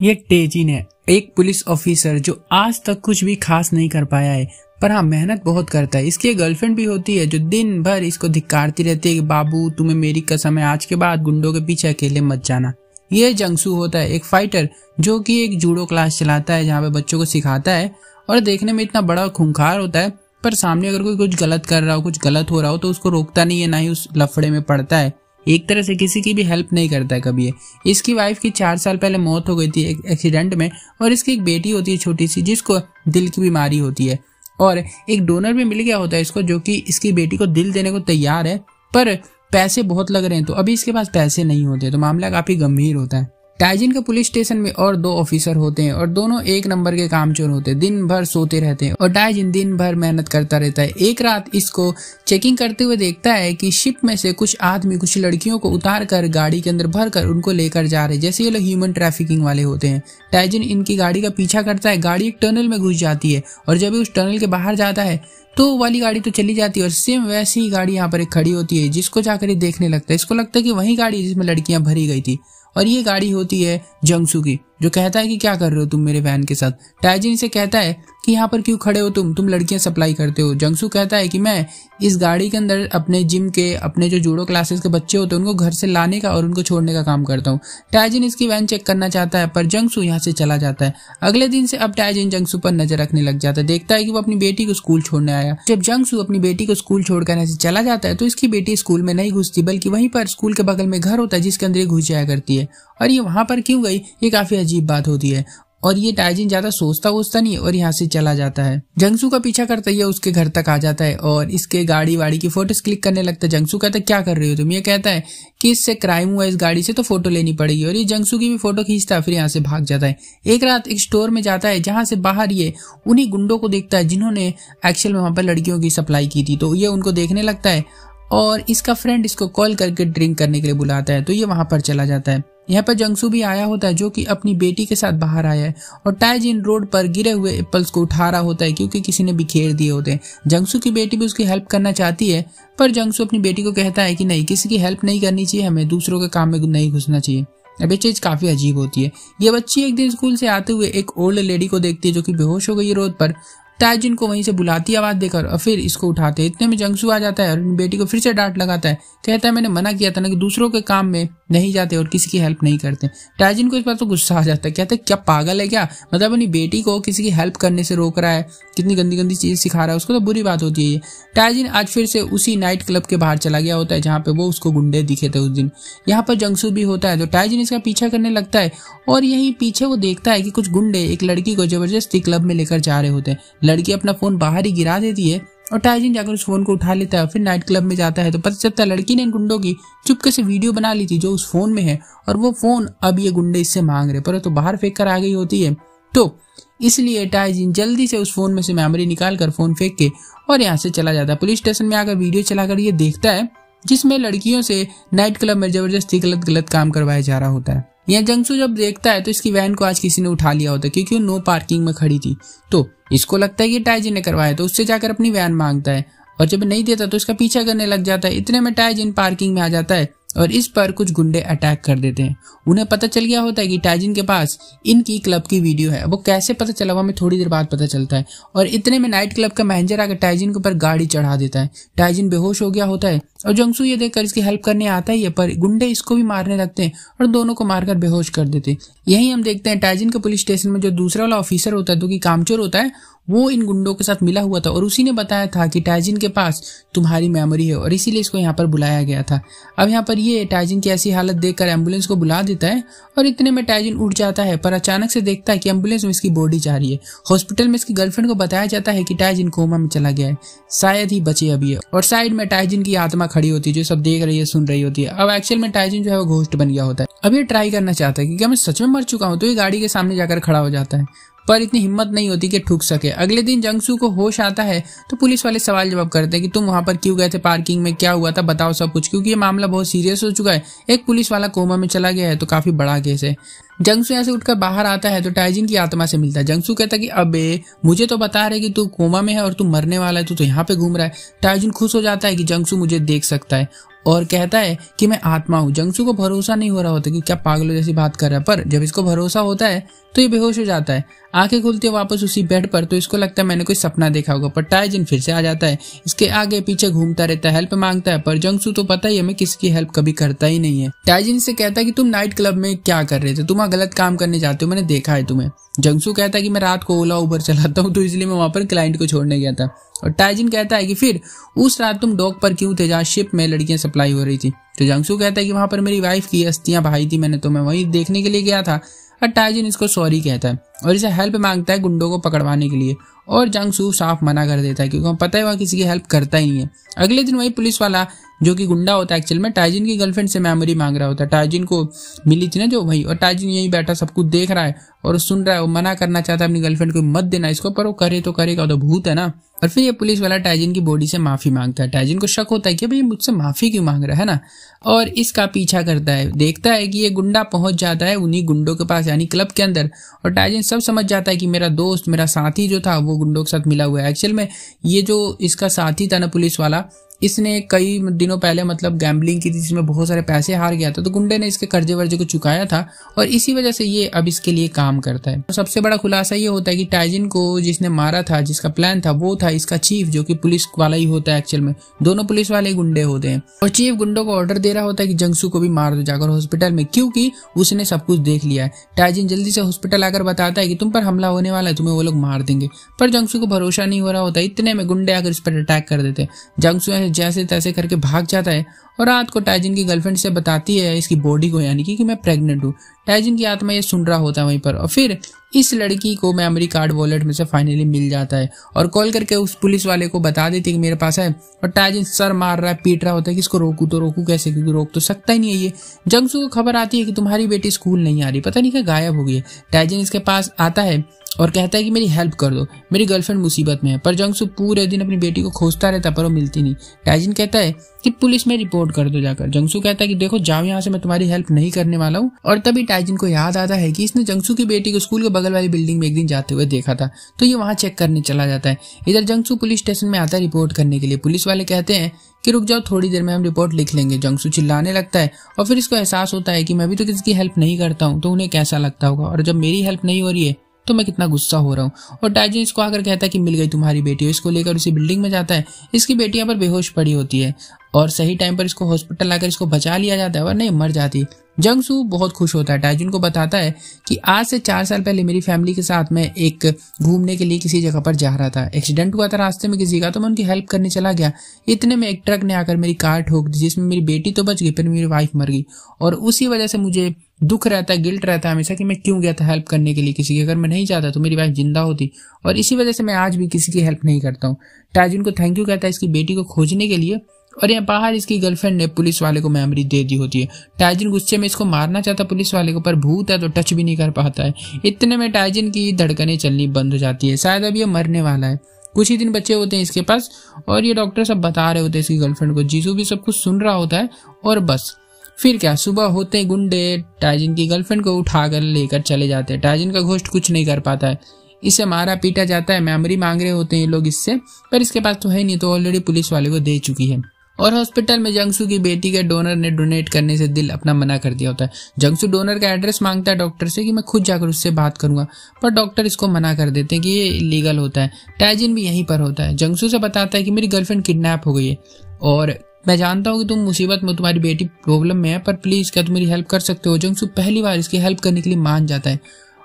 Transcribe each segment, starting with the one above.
ये तेजिन है, एक पुलिस ऑफिसर जो आज तक कुछ भी खास नहीं कर पाया है, पर हाँ मेहनत बहुत करता है। इसकी एक गर्लफ्रेंड भी होती है जो दिन भर इसको धिक्कारती रहती है कि बाबू तुम्हें मेरी कसम है, आज के बाद गुंडों के पीछे अकेले मत जाना। ये जंगसू होता है, एक फाइटर जो कि एक जूडो क्लास चलाता है जहाँ पे बच्चों को सिखाता है और देखने में इतना बड़ा खूंखार होता है, पर सामने अगर कोई कुछ गलत कर रहा हो, कुछ गलत हो रहा हो तो उसको रोकता नहीं है, ना ही उस लफड़े में पड़ता है। एक तरह से किसी की भी हेल्प नहीं करता है कभी। इसकी वाइफ की 4 साल पहले मौत हो गई थी एक एक्सीडेंट में, और इसकी एक बेटी होती है छोटी सी जिसको दिल की बीमारी होती है, और एक डोनर भी मिल गया होता है इसको जो कि इसकी बेटी को दिल देने को तैयार है, पर पैसे बहुत लग रहे हैं तो अभी इसके पास पैसे नहीं होते, तो मामला काफी गंभीर होता है। टाइजिन के पुलिस स्टेशन में और 2 ऑफिसर होते हैं और दोनों एक नंबर के कामचोर होते हैं, दिन भर सोते रहते हैं और टाइजिन दिन भर मेहनत करता रहता है। एक रात इसको चेकिंग करते हुए देखता है कि शिप में से कुछ आदमी कुछ लड़कियों को उतार कर गाड़ी के अंदर भर कर उनको लेकर जा रहे, जैसे ये लोग ह्यूमन ट्रैफिकिंग वाले होते हैं। टाइजिन इनकी गाड़ी का पीछा करता है, गाड़ी एक टनल में घुस जाती है और जब उस टनल के बाहर जाता है तो वाली गाड़ी तो चली जाती है और सेम वैसी ही गाड़ी यहाँ पर एक खड़ी होती है जिसको जाकर ये देखने लगता है। इसको लगता है कि वही गाड़ी जिसमें लड़कियां भरी गई थी, और ये गाड़ी होती है जंगसू की, जो कहता है कि क्या कर रहे हो तुम मेरे वैन के साथ। टाइजिन से कहता है कि यहाँ पर क्यों खड़े हो तुम लड़कियां सप्लाई करते हो। जंगसू कहता है कि मैं इस गाड़ी के अंदर अपने जिम के, अपने जो जूडो क्लासेस के बच्चे होते हैं उनको घर से लाने का और उनको छोड़ने का काम करता हूँ। टाइजिन इसकी वैन चेक करना चाहता है पर जंगसू यहाँ से चला जाता है। अगले दिन से अब टाइजिन जंगसू पर नजर रखने लग जाता है, देखता है कि वो अपनी बेटी को स्कूल छोड़ने आया। जब जंगसू अपनी बेटी को स्कूल छोड़कर ऐसे चला जाता है तो इसकी बेटी स्कूल में नहीं घुसती, बल्कि वहीं पर स्कूल के बगल में घर होता है जिसके अंदर ये घुस जाया करती है। और ये वहां पर क्यों गई, ये काफी अजीब बात होती है, और ये टाइजिन ज्यादा सोचता वोचता नहीं और यहाँ से चला जाता है। जंगसू का पीछा करता है, उसके घर तक आ जाता है और इसके गाड़ी वाड़ी की फोटोज क्लिक करने लगता है। जंगसू कहता है क्या कर रही हो तुम, ये कहता है कि इससे क्राइम हुआ इस गाड़ी से तो फोटो लेनी पड़ेगी, और ये जंगसू की भी फोटो खींचता है, फिर यहाँ से भाग जाता है। एक रात एक स्टोर में जाता है जहां से बाहर ये उन्हीं गुंडों को देखता है जिन्होंने एक्चुअल में वहां पर लड़कियों की सप्लाई की थी, तो ये उनको देखने लगता है और इसका फ्रेंड इसको कॉल करके ड्रिंक करने के लिए बुलाता है, तो ये वहां पर चला जाता है। यहाँ पर जंगसू भी आया होता है जो कि अपनी बेटी के साथ बाहर आया है, और टाइजिन रोड पर गिरे हुए एप्पल्स को उठा रहा होता है क्योंकि किसी ने बिखेर दिए होते हैं। जंगसू की बेटी भी उसकी हेल्प करना चाहती है, पर जंगसू अपनी बेटी को कहता है कि नहीं, किसी की हेल्प नहीं करनी चाहिए, हमें दूसरों के काम में नहीं घुसना चाहिए। अब ये चीज काफी अजीब होती है। ये बच्ची एक दिन स्कूल से आते हुए एक ओल्ड लेडी को देखती है जो कि बेहोश हो गई है रोड पर। टाइजिन को वहीं से बुलाती आवाज देकर और फिर इसको उठाते हैं। इतने में जंगसू आ जाता है और बेटी को फिर से डांट लगाता है, कहता है मैंने मना किया था ना कि दूसरों के काम में नहीं जाते और किसी की हेल्प नहीं करते। टाइजिन को इस बात तो गुस्सा आ जाता है, कहता है क्या पागल है क्या, मतलब अपनी बेटी को किसी की हेल्प करने से रोक रहा है, कितनी गंदी गंदी चीजें सिखा रहा है, उसको तो बुरी बात होती है। टाइजिन आज फिर से उसी नाइट क्लब के बाहर चला गया होता है जहाँ पे वो उसको गुंडे दिखे थे उस दिन। यहाँ पर जंगसू भी होता है तो टाइजिन इसका पीछा करने लगता है, और यही पीछे वो देखता है कि कुछ गुंडे एक लड़की को जबरदस्ती क्लब में लेकर जा रहे होते हैं। लड़की अपना फोन बाहर ही गिरा देती है और टाइजिन जाकर उस फोन को उठा लेता है। फिर नाइट क्लब में जाता है तो पता चलता है लड़की ने इन गुंडों की चुपके से वीडियो बना ली थी जो उस फोन में है, और वो फोन अब ये गुंडे इससे मांग रहे, पर तो बाहर फेंक कर आ गई होती है। तो इसलिए टाइजिन जल्दी से उस फोन में से मेमोरी निकाल कर फोन फेंक के और यहाँ से चला जाता है। पुलिस स्टेशन में आकर वीडियो चलाकर ये देखता है जिसमें लड़कियों से नाइट क्लब में जबरदस्ती गलत काम करवाया जा रहा होता है। यहाँ जंगसू जब देखता है तो इसकी वैन को आज किसी ने उठा लिया होता है क्योंकि वो नो पार्किंग में खड़ी थी, तो इसको लगता है कि टाइजिन ने करवाया, तो उससे जाकर अपनी वैन मांगता है और जब नहीं देता तो इसका पीछा करने लग जाता है। इतने में टाइजिन पार्किंग में आ जाता है और इस पर कुछ गुंडे अटैक कर देते हैं। उन्हें पता चल गया होता है कि टाइजिन के पास इनकी क्लब की वीडियो है। वो कैसे पता चला वो हमें थोड़ी देर बाद पता चलता है, और इतने में नाइट क्लब का मैनेजर आकर टाइजिन के ऊपर गाड़ी चढ़ा देता है। टाइजिन बेहोश हो गया होता है और जंगसू ये देखकर इसकी हेल्प करने आता ही है, पर गुंडे इसको भी मारने लगते हैं और दोनों को मारकर बेहोश कर देते हैं। यही हम देखते हैं टाइजिन के पुलिस स्टेशन में जो दूसरा वाला ऑफिसर होता है जो कि कामचोर होता है, वो इन गुंडों के साथ मिला हुआ था और उसी ने बताया था कि टाइजिन के पास तुम्हारी मेमोरी है और इसीलिए इसको यहाँ पर बुलाया गया था। अब यहाँ पर ये टाइजिन की ऐसी हालत देखकर एम्बुलेंस को बुला देता है और इतने में टाइजिन उठ जाता है, पर अचानक से देखता है कि एम्बुलेंस में इसकी बॉडी जा रही है। हॉस्पिटल में इसकी गर्लफ्रेंड को बताया जाता है कि टाइजिन कोमा में चला गया है, शायद ही बचे अभी है, और साइड में टाइजिन की आत्मा खड़ी होती है जो सब देख रही है, सुन रही होती है। अब एक्चुअल में टाइजिन जो है वो घोस्ट बन गया होता है। अब ये ट्राई करना चाहता है कि क्या मैं सच में मर चुका हूँ, तो ये गाड़ी के सामने जाकर खड़ा हो जाता है, पर इतनी हिम्मत नहीं होती कि ठुक सके। अगले दिन जंगसू को होश आता है तो पुलिस वाले सवाल जवाब करते हैं कि तुम वहां पर क्यों गए थे, पार्किंग में क्या हुआ था, बताओ सब कुछ, क्योंकि ये मामला बहुत सीरियस हो चुका है। एक पुलिस वाला कोमा में चला गया है तो काफी बड़ा केस है। जंगसू यहाँ से उठकर बाहर आता है तो टाइजिन की आत्मा से मिलता है। जंगसू कहता है कि अबे मुझे तो बता रहे कि तू कोमा में है और तू मरने वाला है, तू तो यहाँ पे घूम रहा है। टाइजिन खुश हो जाता है कि जंगसू मुझे देख सकता है और कहता है कि मैं आत्मा हूँ। जंगसू को भरोसा नहीं हो रहा होता कि क्या पागलों जैसी बात कर रहा है, पर जब इसको भरोसा होता है तो ये बेहोश हो जाता है। आंखें खुलती है वापस उसी बेड पर, तो इसको लगता है मैंने कोई सपना देखा होगा, पर टाइजिन फिर से आ जाता है, इसके आगे पीछे घूमता रहता है, हेल्प मांगता है, पर जंगसू तो पता ही है मैं किसी की हेल्प कभी करता ही नहीं है। टाइजिन से कहता है कि तुम नाइट क्लब में क्या कर रहे थे, तुम वहाँ गलत काम करने जाते हो, मैंने देखा है तुम्हें। जंगसू कहता है कि मैं रात को ओला उबर चलाता हूँ, तो इसलिए मैं वहां पर क्लाइंट को छोड़ने गया था। और टाइजिन कहता है कि फिर उस रात तुम डॉक पर क्यों थे जहाँ शिप में लड़कियां सप्लाई हो रही थी। तो जंगसू कहता है कि वहां पर मेरी वाइफ की अस्थियां बहाई थी मैंने, तो मैं वही देखने के लिए गया था। और टाइजिन इसको सॉरी कहता है और इसे हेल्प मांगता है गुंडों को पकड़वाने के लिए, और जंगसू साफ मना कर देता है क्योंकि वहाँ पता है वहाँ किसी की हेल्प करता ही नहीं है। अगले दिन वही पुलिस वाला जो कि गुंडा होता है एक्चुअल में टाइजिन की गर्लफ्रेंड से मेमोरी मांग रहा होता है। टाइजिन को मिली थी ना जो वही, और टाइजिन यही बैठा सब कुछ देख रहा है और सुन रहा है। वो मना करना चाहता है अपनी गर्लफ्रेंड को मत देना इसको, पर वो करे तो करेगा, तो भूत है ना। और फिर ये पुलिस वाला टाइजिन की बॉडी से माफी मांगता है। टाइजिन को शक होता है कि भाई मुझसे माफी क्यों मांग रहा है ना, और इसका पीछा करता है। देखता है कि ये गुंडा पहुंच जाता है उन्हीं गुंडों के पास यानी क्लब के अंदर, और टाइजिन सब समझ जाता है कि मेरा दोस्त मेरा साथी जो था वो गुंडों के साथ मिला हुआ है। एक्चुअल में ये जो इसका साथी था ना पुलिस वाला, इसने कई दिनों पहले मतलब गैम्बलिंग की थी जिसमें बहुत सारे पैसे हार गया था, तो गुंडे ने इसके कर्जे वर्जे को चुकाया था और इसी वजह से ये अब इसके लिए काम करता है। तो सबसे बड़ा खुलासा ये होता है कि टाइजिन को जिसने मारा था, जिसका प्लान था, वो था इसका चीफ जो कि पुलिस वाला ही होता है। एक्चुअल में दोनों पुलिस वाले गुंडे होते हैं और चीफ गुंडों को ऑर्डर दे रहा होता है कि जंगसू को भी मार दो जाकर हॉस्पिटल में, क्योंकि उसने सब कुछ देख लिया है। टाइजिन जल्दी से हॉस्पिटल आकर बताता है कि तुम पर हमला होने वाला है, तुम्हें वो लोग मार देंगे, पर जंगसू को भरोसा नहीं हो रहा होता। इतने में गुंडे आकर इस पर अटैक कर देते। जंगसू जैसे तैसे करके भाग जाता है और रात को टाइजिन की गर्लफ्रेंड से बताती है इसकी बॉडी को यानी कि मैं प्रेग्नेंट हूँ। टाइजिन की आत्मा ये सुन रहा होता है वहीं पर, और फिर इस लड़की को मेमोरी कार्ड वॉलेट में से फाइनली मिल जाता है और कॉल करके उस पुलिस वाले को बता देती है कि मेरे पास है। और टाइजिन सर मार रहा है, पीट रहा होता है कि इसको रोकू तो रोकू कैसे, क्योंकि रोक तो सकता ही नहीं है ये। जंगसू को खबर आती है कि तुम्हारी बेटी स्कूल नहीं आ रही, पता नहीं क्या गायब हो गई है। टाइजिन इसके पास आता है और कहता है कि मेरी हेल्प कर दो, मेरी गर्लफ्रेंड मुसीबत में है। पर जंगसू पूरे दिन अपनी बेटी को खोजता रहता पर वो मिलती नहीं। टाइजिन कहता है कि पुलिस में रिपोर्ट कर दो जाकर। जंगसू कहता है कि देखो जाओ यहाँ से, मैं तुम्हारी हेल्प नहीं करने वाला हूँ। और तभी टाइजिन को याद आता है कि इसने जंगसू की बेटी को स्कूल के बगल वाली बिल्डिंग में एक दिन जाते हुए देखा था, तो ये वहां चेक करने चला जाता है। इधर जंगसू पुलिस स्टेशन में आता है रिपोर्ट करने के लिए। पुलिस वाले कहते हैं कि रुक जाओ, थोड़ी देर में हम रिपोर्ट लिख लेंगे। जंगसू चिल्लाने लगता है और फिर इसको एहसास होता है कि मैं भी तो किसी की हेल्प नहीं करता हूँ, तो उन्हें कैसा लगता होगा, और जब मेरी हेल्प नहीं हो रही है तो मैं कितना गुस्सा हो रहा हूँ। और टाइजिन इसको आकर कहता है कि मिल गई तुम्हारी बेटी, इसको लेकर उसी बिल्डिंग में जाता है। इसकी बेटी यहाँ पर बेहोश पड़ी होती है और सही टाइम पर इसको हॉस्पिटल लाकर इसको बचा लिया जाता है, वरना मर जाती। जंगसू बहुत खुश होता है, टाइजिन को बताता है कि आज से 4 साल पहले मेरी फैमिली के साथ मैं एक घूमने के लिए किसी जगह पर जा रहा था। एक्सीडेंट हुआ था रास्ते में किसी का, तो मैं उनकी हेल्प करने चला गया। इतने में एक ट्रक ने आकर मेरी कार ठोक दी, जिसमें मेरी बेटी तो बच गई पर मेरी वाइफ मर गई। और उसी वजह से मुझे दुख रहता है, गिल्ट रहता है हमेशा कि मैं क्यों गया था हेल्प करने के लिए किसी की। अगर मैं नहीं जाता तो मेरी वाइफ जिंदा होती, और इसी वजह से मैं आज भी किसी की हेल्प नहीं करता हूँ। टाइजिन को थैंक यू कहता है इसकी बेटी को खोजने के लिए, और यहाँ बाहर इसकी गर्लफ्रेंड ने पुलिस वाले को मेमोरी दे दी होती है। टाइजिन गुस्से में इसको मारना चाहता पुलिस वाले को, पर भूत है तो टच भी नहीं कर पाता है। इतने में टाइजिन की धड़कनें चलनी बंद हो जाती है, शायद अब ये मरने वाला है। कुछ ही दिन बचे होते हैं इसके पास और ये डॉक्टर सब बता रहे होते हैं इसकी गर्लफ्रेंड को। जीसू भी सब कुछ सुन रहा होता है और बस फिर क्या, सुबह होते ही गुंडे टाइजिन की गर्लफ्रेंड को उठाकर लेकर चले जाते हैं। टाइजिन का घोस्ट कुछ नहीं कर पाता है, इसे मारा पीटा जाता है। मेमोरी मांग रहे होते हैं ये लोग इससे, पर इसके पास तो है नहीं, तो ऑलरेडी पुलिस वाले को दे चुकी है। और हॉस्पिटल में जंगसू की बेटी के डोनर ने डोनेट करने से दिल अपना मना कर दिया होता है। जंगसू डोनर का एड्रेस मांगता है डॉक्टर से कि मैं खुद जाकर उससे बात करूंगा, पर डॉक्टर इसको मना कर देते हैं कि ये इलीगल होता है। टाइजिन भी यहीं पर होता है, जंगसू से बताता है कि मेरी गर्लफ्रेंड किडनैप हो गई है और मैं जानता हूँ कि तुम मुसीबत में, तुम्हारी बेटी प्रॉब्लम में है, पर प्लीज क्या तुम मेरी हेल्प कर सकते हो। जंगसू पहली बार इसकी हेल्प करने के लिए मान जाता है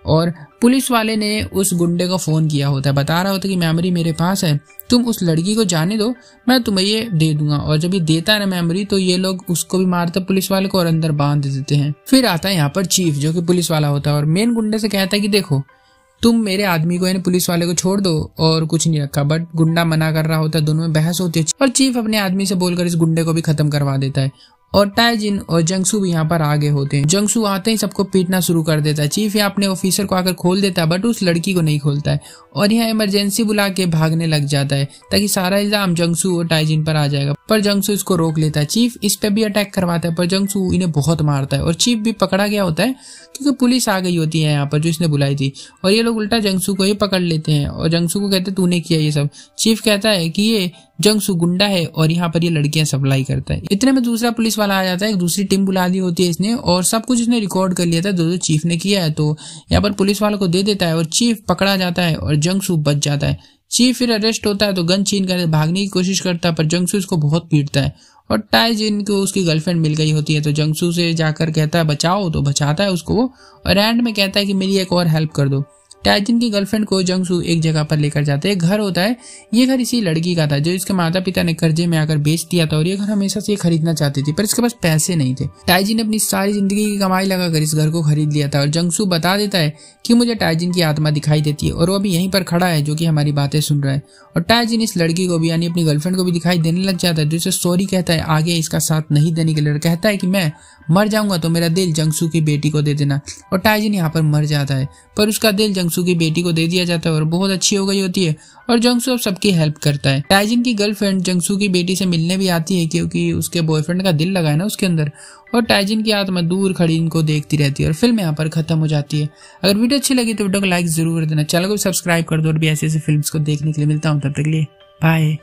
और पुलिस वाले ने उस गुंडे को फोन किया होता है, बता रहा होता है कि मेमोरी मेरे पास है, तुम उस लड़की को जाने दो, मैं तुम्हें ये दे दूंगा। और जब ये देता है ना मेमोरी, तो ये लोग उसको भी मारते पुलिस वाले को और अंदर बांध देते हैं। फिर आता है यहाँ पर चीफ जो कि पुलिस वाला होता है और मेन गुंडे से कहता है कि देखो तुम मेरे आदमी को यानी पुलिस वाले को छोड़ दो, और कुछ नहीं रखा। बट गुंडा मना कर रहा होता है, दोनों में बहस होती है और चीफ अपने आदमी से बोलकर इस गुंडे को भी खत्म करवा देता है। और टाइजिन और जंगसू भी यहाँ पर आगे होते हैं। जंगसू आते ही सबको पीटना शुरू कर देता है। चीफ यहाँ अपने ऑफिसर को आकर खोल देता है, बट उस लड़की को नहीं खोलता है और यहाँ इमरजेंसी बुला के भागने लग जाता है ताकि सारा इल्जाम जंगसू और टाइजिन पर आ जाएगा, पर जंगसू इसको रोक लेता है। चीफ इस पे भी अटैक करवाता है, पर जंगसू इन्हें बहुत मारता है और चीफ भी पकड़ा गया होता है क्योंकि पुलिस आ गई होती है यहाँ पर जो इसने बुलाई थी, और ये लोग उल्टा जंगसू को ही पकड़ लेते हैं और जंगसू को कहते तूने किया ये सब। चीफ कहता है कि ये जंगसू गुंडा है और यहाँ पर ये लड़कियां सप्लाई करता है। इतने में दूसरा पुलिस वाला आ जाता है, एक दूसरी टीम बुला दी होती है इसने और सब कुछ इसने रिकॉर्ड कर लिया था जो चीफ ने किया है। तो यहाँ पर पुलिस वालों को दे देता है और चीफ पकड़ा जाता है और जंगसू बच जाता है। चीफ फिर अरेस्ट होता है तो गन छीन कर भागने की कोशिश करता है, पर जंगसू इसको बहुत पीटता है और टाइजिन को उसकी गर्लफ्रेंड मिल गई होती है। तो जंगसू से जाकर कहता है बचाओ, तो बचाता है उसको वो और एंड में कहता है कि मेरी एक और हेल्प कर दो। टाइजिन की गर्लफ्रेंड को जंगसू एक जगह पर लेकर जाते हैं। घर होता है, ये घर इसी लड़की का था जो इसके माता पिता ने कर्जे में आकर बेच दिया था और ये घर हमेशा से खरीदना चाहती थी, पर इसके पास पैसे नहीं थे। टाइजिन ने अपनी सारी जिंदगी की कमाई लगाकर इस घर को खरीद लिया था और जंगसू बता देता है कि मुझे टाइजिन की आत्मा दिखाई देती है और वो अभी यहीं पर खड़ा है जो कि हमारी बातें सुन रहा है। और टाइजिन इस लड़की को भी यानी अपनी गर्लफ्रेंड को भी दिखाई देने लग जाता है, जिसे सॉरी कहता है आगे इसका साथ नहीं देने के लिए। कहता है कि मैं मर जाऊंगा तो मेरा दिल जंगसू की बेटी को दे देना। और टाइजिन यहाँ पर मर जाता है, पर उसका दिल जंगसू की बेटी को दे दिया जाता है और बहुत अच्छी हो गई होती है और जंगसू अब सबकी हेल्प करता है। टाइजिन की गर्लफ्रेंड जंगसू की बेटी से मिलने भी आती है क्योंकि उसके बॉयफ्रेंड का दिल लगा है ना उसके अंदर। और टाइजिन की आत्मा दूर खड़ी इनको देखती रहती है और फिल्म यहाँ पर खत्म हो जाती है। अगर वीडियो अच्छी लगी तो वीडियो को लाइक जरूर कर देना, चैनल को सब्सक्राइब कर दो और भी ऐसे फिल्म्स को देखने के लिए मिलता हूँ। तब तक के लिए बाय।